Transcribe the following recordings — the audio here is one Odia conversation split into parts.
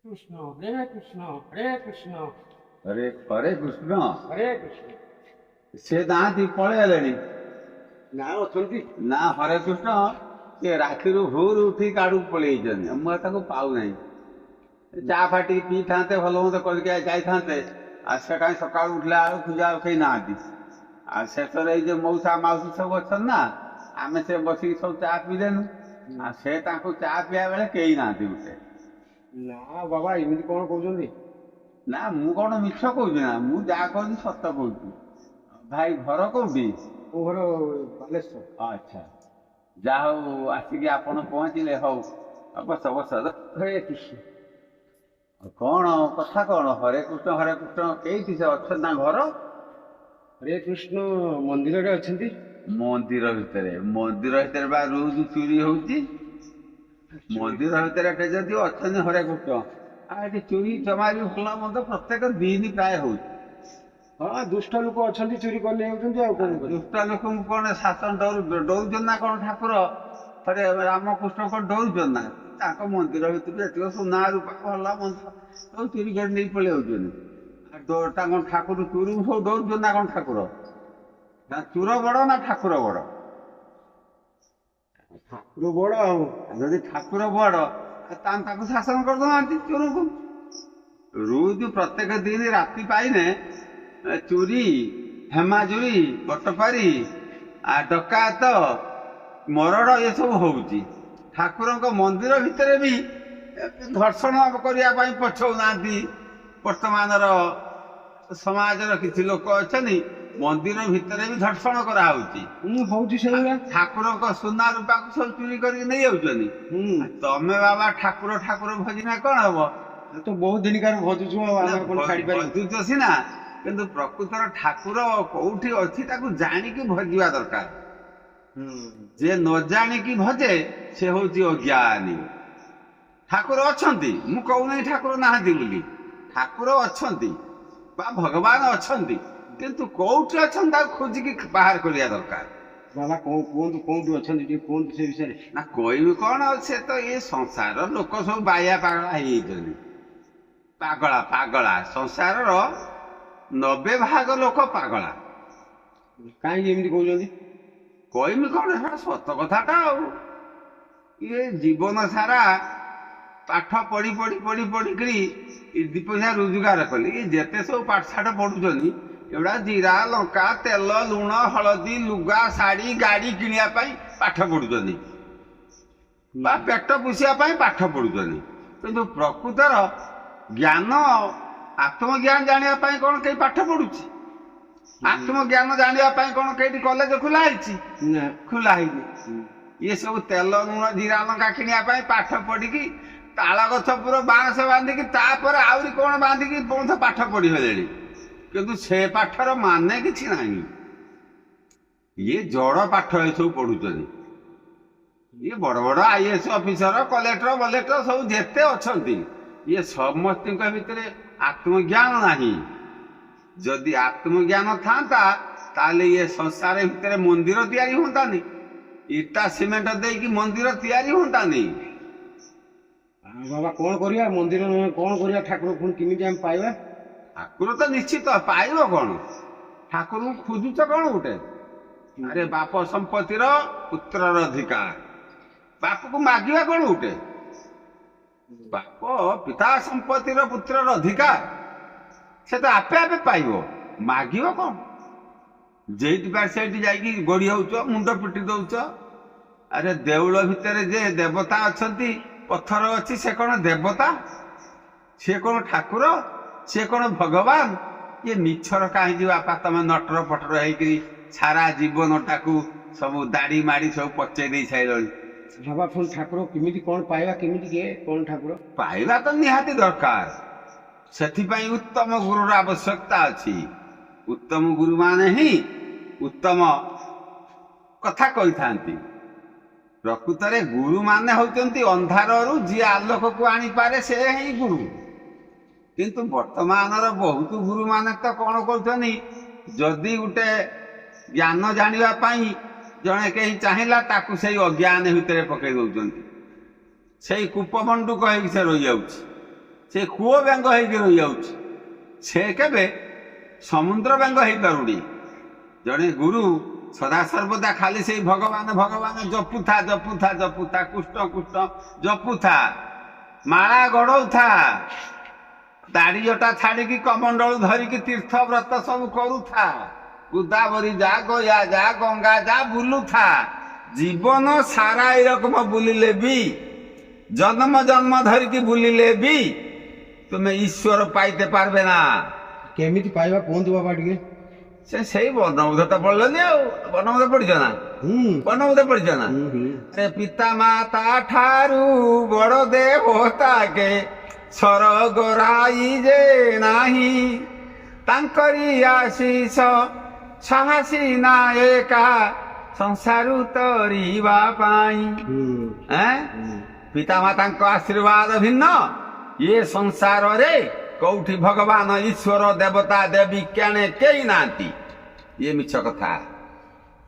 কৃষ্ণ হরে কৃষ্ণ হরে কৃষ্ণ হরে হরে কৃষ্ণ। হরে কৃষ্ণ। ସେ ନାହାନ୍ତି ପଳେଇଗଲେଣି। ନା ଅଛନ୍ତି? ନା ହରେ କୃଷ୍ଣ ସେ ରାତିରୁ ଭୋରୁ ଉଠି କାଡୁକୁ ପଳେଇଛନ୍ତି। ମୁଁ ଆଉ ତାକୁ ପାଉନାହିଁ। ଚା ଫା ଟିକେ ପିଇଥାନ୍ତେ, ଭଲ ମନ୍ଦ କରିକି ଯାଇଥାନ୍ତେ। ଆଉ ସେ କାହିଁ ସକାଳୁ ଉଠିଲା ବେଳକୁ ଖୋଜା କେହି ନାହାନ୍ତି। ଆଉ ଶେଷରେ ଏଇ ଯେ ମଉସା ମାଉସୀ ସବୁ ଅଛନ୍ତି ନା, ଆମେ ସେ ବସିକି ସବୁ ଚା ପିଇଲେnu। ଆଉ ସେ ତାଙ୍କୁ ଚା ପିଇବା ବେଳେ କେହି ନାହାନ୍ତି ଗୋଟେ। ନା ବାବା ଏମିତି କଣ କହୁଛନ୍ତି? ନା ମୁଁ କଣ ମିଛ କହୁଛି ନା, ମୁଁ ଯାହା କହୁଛି ସତ କହୁଛି। ଭାଇ ଘର କୋଉଠି? ମୋ ଘର ବାଲେଶ୍ୱର। ଆଚ୍ଛା, ଯାହା ହଉ ଆସିକି ଆପଣ ପହଞ୍ଚିଲେ। ହଉ ବସ ବସ। ହରେ କୃଷ୍ଣ। କଣ କଥା କଣ? ହରେ କୃଷ୍ଣ କେଇଠି ସେ ଅଛନ୍ତି ନା ଘର? ହରେ କୃଷ୍ଣ ମନ୍ଦିରରେ ଅଛନ୍ତି। ମନ୍ଦିର ଭିତରେ ବା ରୋଜ ଚୋରି ହଉଛି। ମନ୍ଦିର ଭିତରେ ଯଦି ଅଛନ୍ତି ହରେ କୃଷ୍ଣ, ଆଉ ଏଠି ଚୋରି ଚମାରି ଭଲ ମନ୍ଦ ପ୍ରତ୍ୟେକ ଦିନ ପ୍ରାୟ ହଉଛି। ହଁ ଦୁଷ୍ଟ ଲୋକ ଅଛନ୍ତି, ଚୋରି କରି ନେଇଯାଉଛନ୍ତି। ଆଉ କଣ କରିବେ? ଦୁଷ୍ଟ ଲୋକଙ୍କୁ କଣ ଶାସନ ଡରୁଛନ୍ତି ନା କଣ? ଠାକୁର ଥରେ ରାମକୃଷ୍ଣ କଣ ଡରୁଛନ୍ତି ନା? ତାଙ୍କ ମନ୍ଦିର ଭିତରୁ ଏତିକ ସୁନା ରୂପା ଭଲ ମନ୍ଦ ସବୁ ଚୋରି କରି ନେଇ ପଳେଇ ଯାଉଛନ୍ତି। ତାଙ୍କ ଠାକୁର ଚୋରକୁ ସବୁ ଡରୁଛନ୍ତି ନା କଣ? ଠାକୁର ନା ଚୋର ବଡ ନା ଠାକୁର ବଡ? ଠାକୁର ବଡ। ଆଉ ଯଦି ଠାକୁର ବଡ ତାହେଲେ ତାକୁ ଶାସନ କରିଦଉନାହାନ୍ତି ଚୋରକୁ। ରୋଜ ପ୍ରତ୍ୟେକ ଦିନ ରାତି ପାଇନେ ଚୋରି, ହେମାଜୁରି, ବଟପାରି, ଡକାୟତ, ମରଡ଼ ଏସବୁ ହଉଛି। ଠାକୁରଙ୍କ ମନ୍ଦିର ଭିତରେ ବି ଧର୍ଷଣ କରିବା ପାଇଁ ପଛଉନାହାନ୍ତି। ବର୍ତ୍ତମାନର ସମାଜର କିଛି ଲୋକ ଅଛନ୍ତି, ମନ୍ଦିର ଭିତରେ ବି ଧର୍ଷଣ କରାହଉଛି। ହଉଛି ସେଇଭଳିଆ। ଠାକୁରଙ୍କ ସୁନା ରୂପାକୁ ସବୁ ଚୋରି କରିକି ନେଇ ଯାଉଛନ୍ତି। ତମେ ବାବା ଠାକୁର ଭଜିନା କଣ ହବ? ତ ବହୁତ ଦିନକାର ଭଜୁଛୁ, ଆଉ ଆମେ କଣ ଛାଡିପାରିବୁ? ଭଜୁଛ ସିନା, କିନ୍ତୁ ପ୍ରକୃତର ଠାକୁର କୋଉଠି ଅଛି ତାକୁ ଜାଣିକି ଭଜିବା ଦରକାର। ଯେ ନ ଜାଣିକି ଭଜେ ସେ ହଉଛି ଅଜ୍ଞାନୀ। ଠାକୁର ଅଛନ୍ତି, ମୁଁ କହୁନାହିଁ ଠାକୁର ନାହାନ୍ତି ବୋଲି। ଠାକୁର ଅଛନ୍ତି ବା ଭଗବାନ ଅଛନ୍ତି, କିନ୍ତୁ କୋଉଠି ଅଛନ୍ତି ତାକୁ ଖୋଜିକି ବାହାର କରିବା ଦରକାର। ବାବା କୁହନ୍ତୁ କୋଉଠି ଅଛନ୍ତି, ଟିକେ କୁହନ୍ତୁ ସେ ବିଷୟରେ। ନା କହିବି କଣ? ସେ ତ ଏ ସଂସାର ଲୋକ ସବୁ ବାଇଆ ପାଗଳା ହେଇଯାଇଛନ୍ତି। ପାଗଳା ସଂସାରର 90% ଲୋକ ପାଗଳା। କାହିଁକି ଏମିତି କହୁଛନ୍ତି? କହିବି କଣ? ସେଟା ସତ କଥାଟା। ଆଉ ଇଏ ଜୀବନ ସାରା ପାଠ ପଢିକିରି ଦି ପଇସା ରୋଜଗାର କଲେ। ଇଏ ଯେତେ ସବୁ ପାଠଶାଠ ପଢୁଛନ୍ତି, ଏଗୁଡା ଜିରା, ଲଙ୍କା, ତେଲ, ଲୁଣ, ହଳଦୀ, ଲୁଗା, ଶାଢୀ, ଗାଡି କିଣିବା ପାଇଁ ପାଠ ପଢୁଛନ୍ତି ବା ପେଟ ପୋଷିବା ପାଇଁ ପାଠ ପଢୁଛନ୍ତି। କିନ୍ତୁ ପ୍ରକୃତର ଜ୍ଞାନ, ଆତ୍ମଜ୍ଞାନ ଜାଣିବା ପାଇଁ କଣ କେହି ପାଠ ପଢୁଛି? ଆତ୍ମଜ୍ଞାନ ଜାଣିବା ପାଇଁ କଣ କେଇଠି କଲେଜ ଖୋଲା ହେଇଛି? ଖୋଲା ହେଇନି। ଇଏ ସବୁ ତେଲ, ଲୁଣ, ଜିରା, ଲଙ୍କା କିଣିବା ପାଇଁ ପାଠ ପଢିକି ତାଳ ଗଛ ପୁର ବାଉଁଶ ବାନ୍ଧିକି ତାପରେ ଆହୁରି କଣ ବାନ୍ଧିକି ପାଠ ପଢିଗଲେଣି। କିନ୍ତୁ ସେ ପାଠର ମାନେ କିଛି ନାହିଁ। ଇଏ ଜଡ ପାଠ ଏସବୁ ପଢୁଛନ୍ତି। ଇଏ ବଡ ବଡ IAS ଅଫିସର, କଲେକ୍ଟର ସବୁ ଯେତେ ଅଛନ୍ତି, ଇଏ ସମସ୍ତଙ୍କ ଭିତରେ ଆତ୍ମଜ୍ଞାନ ନାହିଁ। ଯଦି ଆତ୍ମଜ୍ଞାନ ଥାନ୍ତା ତାହେଲେ ଇଏ ସଂସାର ଭିତରେ ମନ୍ଦିର ତିଆରି ହୁଅନ୍ତାନି, ଇଟା ସିମେଣ୍ଟ ଦେଇକି ମନ୍ଦିର ତିଆରି ହୁଅନ୍ତାନି। ବାବା କଣ କରିବା? ମନ୍ଦିର କଣ କରିବା? ଠାକୁର ପୁଣି କେମିତି ଆମେ ପାଇବା? ଠାକୁର ତ ନିଶ୍ଚିତ ପାଇବ। କଣ ଠାକୁରଙ୍କୁ ଖୋଜୁଛ କଣ ଗୋଟେ? ଆରେ ବାପ ସମ୍ପତ୍ତିର ପୁତ୍ରର ଅଧିକାର। ବାପକୁ ମାଗିବା କଣ ଗୋଟେ? ବାପ ପିତା ସମ୍ପତ୍ତିର ପୁତ୍ରର ଅଧିକାର, ସେ ତ ଆପେ ଆପେ ପାଇବ। ମାଗିବ କଣ? ଯେଇଠି ପାର ସେଇଠି ଯାଇକି ଗଡି ହଉଛ, ମୁଣ୍ଡ ପିଟି ଦଉଛ। ଆରେ ଦେଉଳ ଭିତରେ ଯେ ଦେବତା ଅଛନ୍ତି, ପଥର ଅଛି, ସେ କଣ ଦେବତା? ସେ କଣ ଠାକୁର? ସେ କଣ ଭଗବାନ? ଇଏ ମିଛର କାହିଁକି ବାପା ତମେ ନଟର ପଟର ହେଇକିରି ସାରା ଜୀବନଟାକୁ ସବୁ ଦାଢି ମାଡି ସବୁ ପଚେଇ ଦେଇ ସାରିଲଣି। ବାବା ପୁଣି ଠାକୁର କେମିତି କଣ ପାଇବା? କେମିତି କଣ ଠାକୁର ପାଇବା ତ ନିହାତି ଦରକାର। ସେଥିପାଇଁ ଉତ୍ତମ ଗୁରୁର ଆବଶ୍ୟକତା ଅଛି। ଉତ୍ତମ ଗୁରୁମାନେ ହିଁ ଉତ୍ତମ କଥା କହିଥାନ୍ତି। ପ୍ରକୃତରେ ଗୁରୁମାନେ ହଉଛନ୍ତି ଅନ୍ଧାରରୁ ଯିଏ ଆଲୋକକୁ ଆଣିପାରେ, ସେ ହିଁ ଗୁରୁ। କିନ୍ତୁ ବର୍ତ୍ତମାନର ବହୁତ ଗୁରୁମାନେ ତ କଣ କରୁଛନ୍ତି? ଯଦି ଗୋଟେ ଜ୍ଞାନ ଜାଣିବା ପାଇଁ ଜଣେ କେହି ଚାହିଁଲା, ତାକୁ ସେଇ ଅଜ୍ଞାନ ଭିତରେ ପକେଇ ଦଉଛନ୍ତି। ସେଇ କୂପମଣ୍ଡୁକ ହେଇକି ସେ ରହିଯାଉଛି। ସେ କୂଅ ବ୍ୟଙ୍ଗ ହେଇକି ରହିଯାଉଛି, ସେ କେବେ ସମୁଦ୍ର ବ୍ୟଙ୍ଗ ହେଇପାରୁନି। ଜଣେ ଗୁରୁ ସଦାସର୍ବଦା ଖାଲି ସେଇ ଭଗବାନ ଭଗବାନ ଜପୁଥା ଜପୁଥା ଜପୁଥା, କୃଷ୍ଣ କୃଷ୍ଣ ଜପୁଥା, ମାଳା ଗଡ଼ଉଥା, ଦାଢ଼ି ଜଟା ଛାଡ଼ିକି କମଣ୍ଡଳୁ ଧରିକି ତୀର୍ଥ ବ୍ରତ ସବୁ କରୁଥା, ଗୋଦାବରୀ ଯା, ଗୟା ଯା, ଗଙ୍ଗା ଯା, ବୁଲୁଥା। ଜୀବନ ସାରା ଏଇ ରକମ ବୁଲିଲେ ବି, ଜନ୍ମ ଜନ୍ମ ଧରିକି ବୁଲିଲେ ବି ତୁମେ ଈଶ୍ୱର ପାଇତେ ପାରବେ ନା। କେମିତି ପାଇବା କୁହନ୍ତୁ ବାବା ଟିକେ। ସେଇ ବର୍ଣ୍ଣବୋଧ ତ ପଢିଲନି ଆଉ। ବର୍ଣ୍ଣବୋଧ ପଢିଛ ନା? ବର୍ଣ୍ଣବୋଧ ପଢିଛ ନା? ସେ ପିତା ମାତା ଠାରୁ ବଡ ଦେବତା କେ ସରଗରାଇ ଯେ ନାହିଁ, ତାଙ୍କରି ଆଶିଷ ସାହସୀ ନାୟକା ସଂସାରୁ ତରିବା ପାଇଁ। ପିତା ମାତାଙ୍କ ଆଶୀର୍ବାଦ ଭିନ୍ନ ଏ ସଂସାରରେ କୋଉଠି ଭଗବାନ ଈଶ୍ୱର ଦେବତା ଦେବୀ କେଣେ କେହି ନାହାନ୍ତି। ଇଏ ମିଛ କଥା।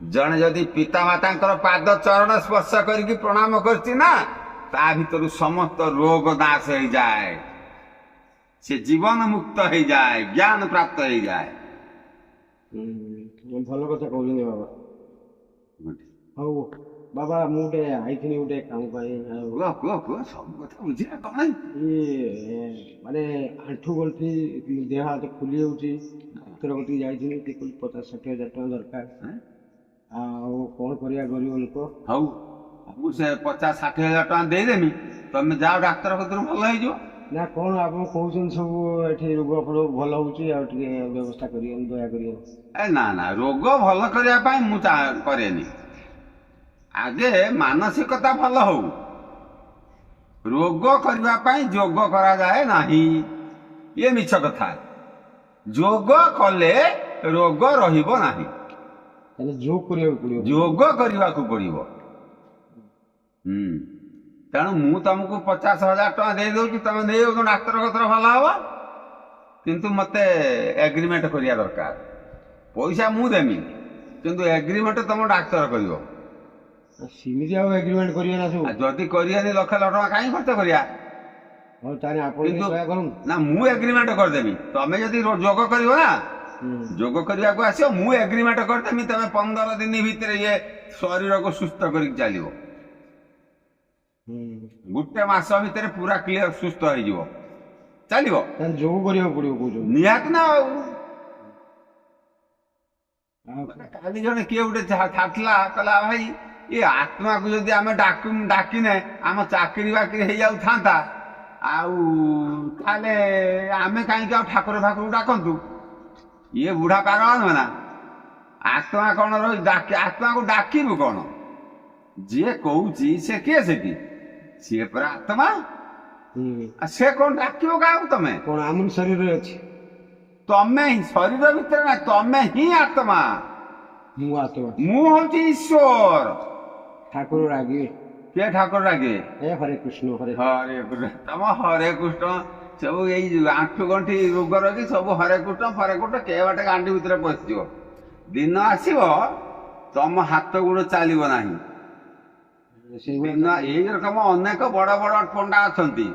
ଜଣେ ଯଦି ପିତା ମାତାଙ୍କର ପାଦ ଚରଣ ସ୍ପର୍ଶ କରିକି ପ୍ରଣାମ କରିଛି ନା, ତା ଭିତରୁ ସମସ୍ତ ରୋଗ ନାଶ ହେଇଯାଏ, ସେ ଜୀବନ ମୁକ୍ତ ହେଇଯାଏ, ଜ୍ଞାନ ପ୍ରାପ୍ତ ହେଇଯାଏ। ଭଲ କଥା କହୁଛନ୍ତି ବାବା। ହଉ ବାବା, ମୁଁ ଗୋଟେ ଆଇଥିଲି ଗୋଟେ କାମ ପାଇଁ। କୁହ ସବୁ କଥା ବୁଝିଲା କଣ? ମାନେ ଆଣ୍ଠୁ ଗଣ୍ଠି ଦେହ ହାତ ଫୁଲି ଯାଉଛି। ଡାକ୍ତର କତିକି ଯାଇଥିଲି, ସେ କହିଲେ 50-60 ହଜାର ଟଙ୍କା ଦରକାର। ଆଉ କଣ କରିବା ଗରିବ ଲୋକ। ହଉ ମୁଁ ସେ 50-60 ହଜାର ଟଙ୍କା ଦେଇଦେମି, ତମେ ଯାଅ ଡାକ୍ତର କତିରୁ ଭଲ ହେଇଯିବ। ନା କଣ ଆପଣ କହୁଛନ୍ତି ସବୁ ଏଠି ରୋଗ ଫଳ ଭଲ ହଉଛି, ଆଉ ଟିକେ ବ୍ୟବସ୍ଥା କରିବେନି, ଦୟା କରିବେନି। ନା ରୋଗ ଭଲ କରିବା ପାଇଁ ମୁଁ କରେନି। ଆଗେ ମାନସିକତା ଭଲ ହଉ। ରୋଗ କରିବା ପାଇଁ ଯୋଗ କରାଯାଏ ନାହିଁ, ଇଏ ମିଛ କଥା। ଯୋଗ କଲେ ରୋଗ ରହିବ ନାହିଁ। ଯୋଗ କରିବାକୁ ପଡିବ। ଯୋଗ କରିବାକୁ ପଡିବ। ତେଣୁ ମୁଁ ତମକୁ 50,000 ଟଙ୍କା ଦେଇ ଦଉଛି, ତମେ ନେଇଯାଉଛ ଡାକ୍ତର କତିରେ ଭଲ ହବ, କିନ୍ତୁ ମତେ ଏଗ୍ରିମେଣ୍ଟ କରିବା ଦରକାର। ପଇସା ମୁଁ ଦେମି, କିନ୍ତୁ ଏଗ୍ରିମେଣ୍ଟ ତମ ଡାକ୍ତର କରିବ। ସେମିତି ଆଉ ଏଗ୍ରିମେଣ୍ଟ କରିବେ ନା ସବୁ? ଯଦି କରିବାନି ଲକ୍ଷ ଟଙ୍କା କାହିଁ ଖର୍ଚ୍ଚ କରିବା? ହଉ ତାହେଲେ ଆପଣ ନା, ମୁଁ ଏଗ୍ରିମେଣ୍ଟ କରିଦେବି। ତମେ ଯଦି ଯୋଗ କରିବ ନା, ଯୋଗ କରିବାକୁ ଆସିବ, ମୁଁ ଏଗ୍ରିମେଣ୍ଟ କରିଦେବି, ତମେ 15 ଦିନ ଭିତରେ ଇଏ ଶରୀରକୁ ସୁସ୍ଥ କରିକି ଚାଲିବ। ଗୋଟେ ମାସ ଭିତରେ ପୁରା କ୍ଲିୟର ସୁସ୍ଥ ହେଇଯିବ, ଚାଲିବ। ଯୋଗ କରିବାକୁ ପଡିବ କହୁଛନ୍ତି? ନିହାତି ନା। ଆଉ କାଲି ଜଣେ କିଏ ଗୋଟେ ଛାଟିଲା, କହିଲା ଭାଇ ଏ ଆତ୍ମାକୁ ଯଦି ଆମେ ଡାକିନେ ଆମ ଚାକିରି ବାକିରି ହେଇଯାଉଥାନ୍ତା, ଆଉ ତାହେଲେ ଆମେ କାହିଁକି ଆଉ ଠାକୁର ଡାକନ୍ତୁ? ଇଏ ବୁଢା ପାଗଳ ନୁହେଁ ନା? ଆତ୍ମା କଣ ଆତ୍ମାକୁ ଡାକିବୁ କଣ? ଯିଏ କହୁଛି ସେ କିଏ? ସେଠି ସିଏ ପରା ଆତ୍ମା। ସେ କଣ ଡାକିବ କାହାକୁ? ତମେ କଣ ଆମ ଶରୀରରେ ଅଛି? ତମେ ଶରୀର ଭିତରେ ନା, ତମେ ହିଁ ଆତ୍ମା। ମୁଁ ଆତ୍ମା। ମୁଁ ହଉଛି ଈଶ୍ୱର। ଠାକୁର ରାଗିବେ? କିଏ ଠାକୁର ରାଗିବେ? ହରେ କୃଷ୍ଣ ହରେ କୃଷ୍ଣ। ତମ ହରେ କୃଷ୍ଣ ସବୁ ଏଇ ଆଣ୍ଠୁ ଗଣ୍ଠି ରୋଗ ରଖି ସବୁ ହରେ କୃଷ୍ଣ କେ ବାଟେ ଗାଣ୍ଡି ଭିତରେ ପଶିଯିବ। ଦିନ ଆସିବ ତମ ହାତ ଗୋଡ ଚାଲିବ ନାହିଁ। ଏଇ ରକମ ଅନେକ ବଡ ବଡ ପଣ୍ଡା ଅଛନ୍ତି,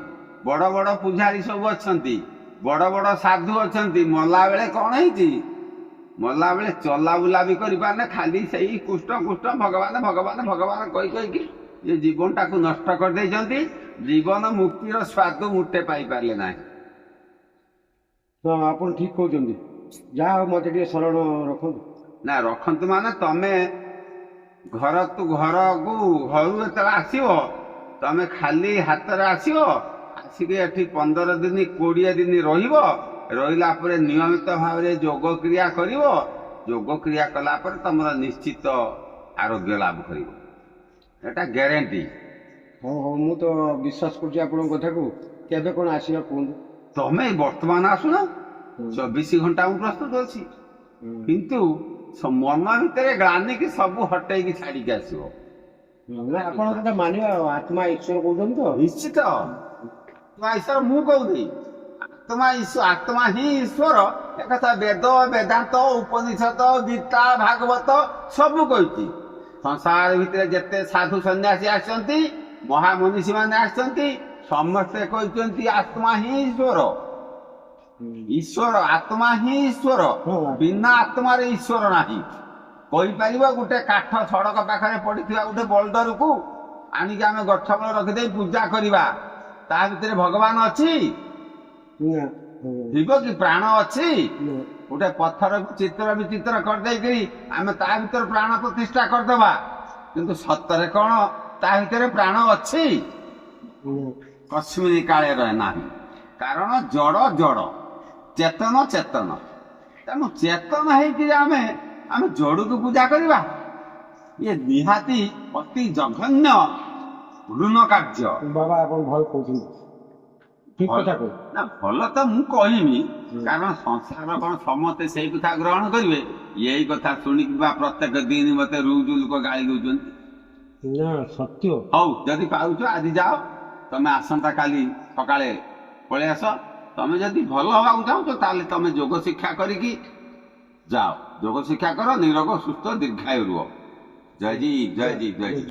ବଡ ବଡ ପୂଜାରୀ ସବୁ ଅଛନ୍ତି, ବଡ ବଡ ସାଧୁ ଅଛନ୍ତି। ମଲା ବେଳେ କଣ ହେଇଛି? ମଲା ବେଳେ ଚଲାବୁଲା ବି କରିପାରୁନେ, ଖାଲି ସେଇ କୃଷ୍ଣ କୃଷ୍ଣ ଭଗବାନ ଭଗବାନ ଭଗବାନ କହିକି ଏ ଜୀବନଟାକୁ ନଷ୍ଟ କରିଦେଇଛନ୍ତି। ଜୀବନ ମୁକ୍ତିର ସ୍ୱାଦ ମୁଠେ ପାଇପାରିଲେ ନାହିଁ। ଆପଣ ଠିକ କହୁଛନ୍ତି। ଯାହା ହଉ ମତେ ଟିକେ ଶରଣ ରଖନ୍ତୁ। ନା ରଖନ୍ତୁ ମାନେ ତମେ ଘରକୁ ଯେତେବେଳେ ଆସିବ, ତମେ ଖାଲି ହାତରେ ଆସିବ। ଆସିକି ଏଠି 15 ଦିନ 20 ଦିନ ରହିବ। ରହିଲା ପରେ ନିୟମିତ ଭାବରେ ଯୋଗ କ୍ରିୟା କରିବ। ଯୋଗ କ୍ରିୟା କଲା ପରେ ତମର ନିଶ୍ଚିତ ଆରୋଗ୍ୟ ଲାଭ କରିବ, ଏଟା ଗ୍ୟାରେଣ୍ଟି। ହଉ ମୁଁ ତ ବିଶ୍ୱାସ କରୁଛି ଆପଣଙ୍କ କଥାକୁ। କେବେ କଣ ଆସିବା କୁହନ୍ତୁ? ତମେ ବର୍ତ୍ତମାନ ଆସୁନ, 24 ଘଣ୍ଟା ମୁଁ ପ୍ରସ୍ତୁତ ଅଛି। କିନ୍ତୁ ମନ ଭିତରେ ଗ୍ଲାନିକି ସବୁ ହଟେଇକି ଛାଡିକି ଆସିବ। ଆପଣ କଥା ମାନିବା। ଆତ୍ମା ଈଶ୍ୱର କହୁଛନ୍ତି ତ? ନିଶ୍ଚିତ। ଆତ୍ମା ଈଶ୍ୱର ମୁଁ କହୁନି, ଆତ୍ମା ହିଁ ଈଶ୍ୱର। ଏକଥା ବେଦ ବେଦାନ୍ତ ଉପନିଷଦ ଗୀତା ଭାଗବତ ସବୁ କହିଛି। ସଂସାର ଭିତରେ ଯେତେ ସାଧୁ ସନ୍ନ୍ୟାସୀ ଆସିଛନ୍ତି, ମହାମନୀଷୀ ମାନେ ଆସିଛନ୍ତି, ସମସ୍ତେ କହିଛନ୍ତି ଆତ୍ମା ହିଁ ଈଶ୍ୱର। ଈଶ୍ୱର ଆତ୍ମା ହିଁ ଈଶ୍ୱର, ବିନା ଆତ୍ମାରେ ଈଶ୍ୱର ନାହିଁ। କହିପାରିବ ଗୋଟେ କାଠ ସଡ଼କ ପାଖରେ ପଡିଥିବା ଗୋଟେ ବୋଲ୍ଡରକୁ ଆଣିକି ଆମେ ଗଛ ମୂଳେ ରଖିଦେଇ ପୂଜା କରିବା, ତା ଭିତରେ ଭଗବାନ ଅଛି? ଥିବ କି? ପ୍ରାଣ ଅଛି? ଗୋଟେ ପଥରକୁ ଚିତ୍ର ବିଚିତ୍ର କରିଦେଇକିରି ଆମେ ତା ଭିତରେ ପ୍ରାଣ ପ୍ରତିଷ୍ଠା କରିଦବା, କିନ୍ତୁ ସତରେ କଣ ତା ଭିତରେ ପ୍ରାଣ ଅଛି? କସ୍ମିନ୍ କାଳେ ରହେ ନାହିଁ। କାରଣ ଜଡ଼ ଜଡ଼, ଚେତନ ଚେତନ। ତେଣୁ ଚେତନ ହେଇକିରି ଆମେ ଜଡ଼କୁ ପୂଜା କରିବା, ଇଏ ନିହାତି ଅତି ଜଘନ୍ୟ ଘୃଣ କାର୍ଯ୍ୟ। ବାବା ଆପଣ ଭଲ କହୁଛନ୍ତି, ଠିକ କଥା କହୁଛନ୍ତି। ନା ଭଲ ତ ମୁଁ କହିନି, କାରଣ ସଂସାର କଣ ସମସ୍ତେ ସେଇ କଥା ଗ୍ରହଣ କରିବେ? ଏଇ କଥା ଶୁଣିକି ବା ପ୍ରତ୍ୟେକ ଦିନ ମତେ ରୁଜୁ ଲୋକ ଗାଳି ଦଉଛନ୍ତି। ନା ସତ୍ୟ। ହଉ, ଯଦି ପାଉଛ ଆଜି ଯାଅ, ତମେ ଆସନ୍ତା କାଲି ସକାଳେ ପଳେଇ ଆସ। ତମେ ଯଦି ଭଲ ହବାକୁ ଚାହୁଁଛ ତାହେଲେ ତମେ ଯୋଗ ଶିକ୍ଷା କରିକି ଯାଅ, ଯୋଗ ଶିକ୍ଷା କର, ନିରୋଗ ସୁସ୍ଥ ଦୀର୍ଘାୟୁ ରୁହ। ଜୟ ଜୀ ଜୟ ଜୀ ଜୟ ଜୀ।